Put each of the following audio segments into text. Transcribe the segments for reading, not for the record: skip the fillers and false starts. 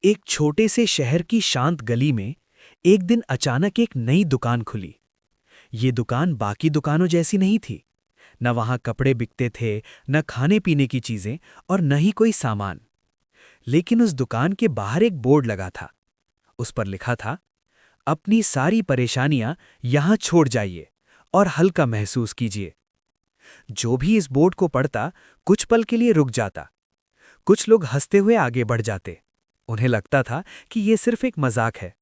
एक छोटे से शहर की शांत गली में एक दिन अचानक एक नई दुकान खुली। ये दुकान बाकी दुकानों जैसी नहीं थी। न वहां कपड़े बिकते थे, न खाने पीने की चीजें और न ही कोई सामान। लेकिन उस दुकान के बाहर एक बोर्ड लगा था। उस पर लिखा था, अपनी सारी परेशानियां यहां छोड़ जाइए और हल्का महसूस कीजिए। जो भी इस बोर्ड को पढ़ता कुछ पल के लिए रुक जाता। कुछ लोग हंसते हुए आगे बढ़ जाते। उन्हें लगता था कि ये सिर्फ एक मजाक है।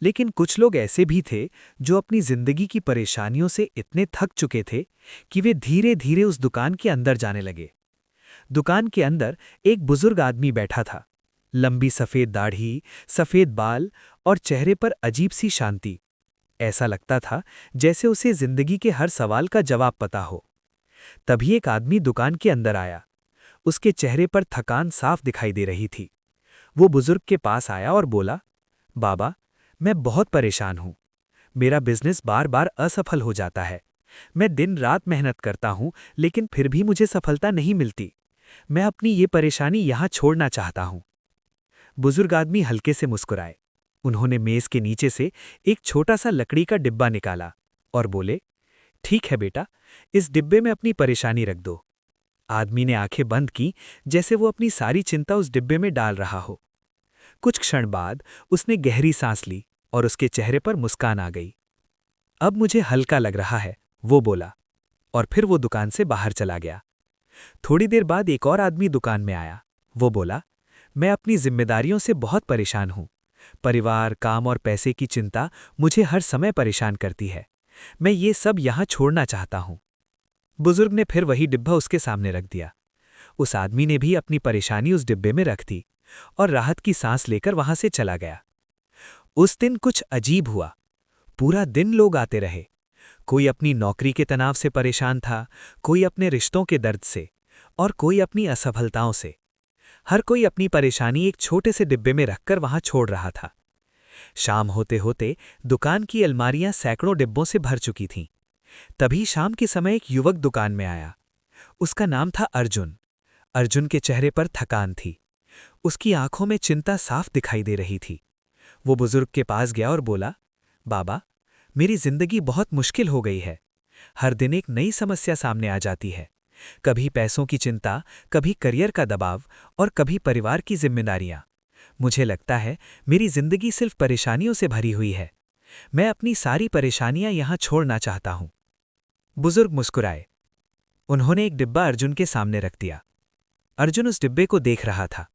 लेकिन कुछ लोग ऐसे भी थे जो अपनी जिंदगी की परेशानियों से इतने थक चुके थे कि वे धीरे धीरे उस दुकान के अंदर जाने लगे। दुकान के अंदर एक बुजुर्ग आदमी बैठा था। लंबी सफेद दाढ़ी, सफेद बाल और चेहरे पर अजीब सी शांति। ऐसा लगता था जैसे उसे जिंदगी के हर सवाल का जवाब पता हो। तभी एक आदमी दुकान के अंदर आया। उसके चेहरे पर थकान साफ दिखाई दे रही थी। वो बुजुर्ग के पास आया और बोला, बाबा, मैं बहुत परेशान हूं। मेरा बिजनेस बार बार असफल हो जाता है। मैं दिन रात मेहनत करता हूं, लेकिन फिर भी मुझे सफलता नहीं मिलती। मैं अपनी ये परेशानी यहां छोड़ना चाहता हूं। बुजुर्ग आदमी हल्के से मुस्कुराए। उन्होंने मेज के नीचे से एक छोटा सा लकड़ी का डिब्बा निकाला और बोले, ठीक है बेटा, इस डिब्बे में अपनी परेशानी रख दो। आदमी ने आंखें बंद की, जैसे वो अपनी सारी चिंता उस डिब्बे में डाल रहा हो। कुछ क्षण बाद उसने गहरी सांस ली और उसके चेहरे पर मुस्कान आ गई। अब मुझे हल्का लग रहा है, वो बोला, और फिर वो दुकान से बाहर चला गया। थोड़ी देर बाद एक और आदमी दुकान में आया। वो बोला, मैं अपनी जिम्मेदारियों से बहुत परेशान हूं। परिवार, काम और पैसे की चिंता मुझे हर समय परेशान करती है। मैं ये सब यहां छोड़ना चाहता हूं। बुजुर्ग ने फिर वही डिब्बा उसके सामने रख दिया। उस आदमी ने भी अपनी परेशानी उस डिब्बे में रख दी और राहत की सांस लेकर वहां से चला गया। उस दिन कुछ अजीब हुआ। पूरा दिन लोग आते रहे। कोई अपनी नौकरी के तनाव से परेशान था, कोई अपने रिश्तों के दर्द से, और कोई अपनी असफलताओं से। हर कोई अपनी परेशानी एक छोटे से डिब्बे में रखकर वहां छोड़ रहा था। शाम होते होते दुकान की अलमारियां सैकड़ों डिब्बों से भर चुकी थीं। तभी शाम के समय एक युवक दुकान में आया। उसका नाम था अर्जुन। अर्जुन के चेहरे पर थकान थी। उसकी आंखों में चिंता साफ दिखाई दे रही थी। वो बुजुर्ग के पास गया और बोला, बाबा, मेरी जिंदगी बहुत मुश्किल हो गई है। हर दिन एक नई समस्या सामने आ जाती है। कभी पैसों की चिंता, कभी करियर का दबाव और कभी परिवार की जिम्मेदारियां। मुझे लगता है मेरी जिंदगी सिर्फ परेशानियों से भरी हुई है। मैं अपनी सारी परेशानियां यहां छोड़ना चाहता हूं। बुजुर्ग मुस्कुराए। उन्होंने एक डिब्बा अर्जुन के सामने रख दिया। अर्जुन उस डिब्बे को देख रहा था।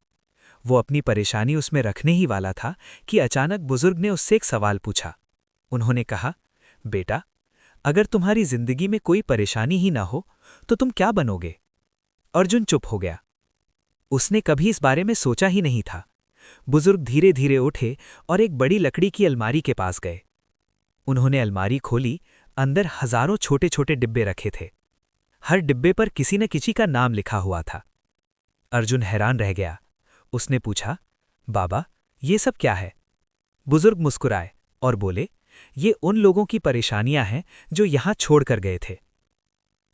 वो अपनी परेशानी उसमें रखने ही वाला था कि अचानक बुजुर्ग ने उससे एक सवाल पूछा। उन्होंने कहा, बेटा, अगर तुम्हारी जिंदगी में कोई परेशानी ही ना हो तो तुम क्या बनोगे? अर्जुन चुप हो गया। उसने कभी इस बारे में सोचा ही नहीं था। बुजुर्ग धीरे धीरे उठे और एक बड़ी लकड़ी की अलमारी के पास गए। उन्होंने अलमारी खोली। अंदर हजारों छोटे छोटे डिब्बे रखे थे। हर डिब्बे पर किसी न किसी का नाम लिखा हुआ था। अर्जुन हैरान रह गया। उसने पूछा, बाबा, ये सब क्या है? बुजुर्ग मुस्कुराए और बोले, ये उन लोगों की परेशानियां हैं जो यहां छोड़कर गए थे।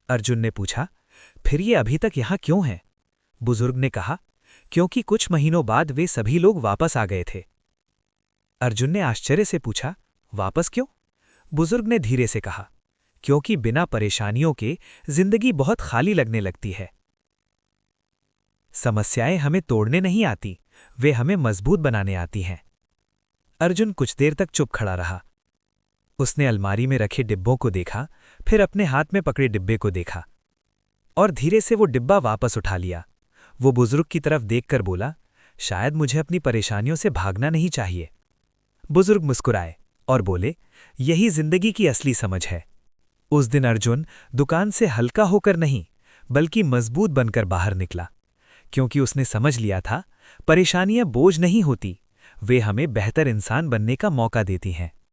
अर्जुन ने पूछा, फिर ये अभी तक यहां क्यों हैं? बुजुर्ग ने कहा, क्योंकि कुछ महीनों बाद वे सभी लोग वापस आ गए थे। अर्जुन ने आश्चर्य से पूछा, वापस क्यों? बुजुर्ग ने धीरे से कहा, क्योंकि बिना परेशानियों के जिंदगी बहुत खाली लगने लगती है। समस्याएं हमें तोड़ने नहीं आती, वे हमें मजबूत बनाने आती हैं। अर्जुन कुछ देर तक चुप खड़ा रहा। उसने अलमारी में रखे डिब्बों को देखा, फिर अपने हाथ में पकड़े डिब्बे को देखा और धीरे से वो डिब्बा वापस उठा लिया। वो बुजुर्ग की तरफ देखकर बोला, शायद मुझे अपनी परेशानियों से भागना नहीं चाहिए। बुजुर्ग मुस्कुराए और बोले, यही जिंदगी की असली समझ है। उस दिन अर्जुन दुकान से हल्का होकर नहीं, बल्कि मजबूत बनकर बाहर निकला, क्योंकि उसने समझ लिया था, परेशानियां बोझ नहीं होती, वे हमें बेहतर इंसान बनने का मौका देती हैं।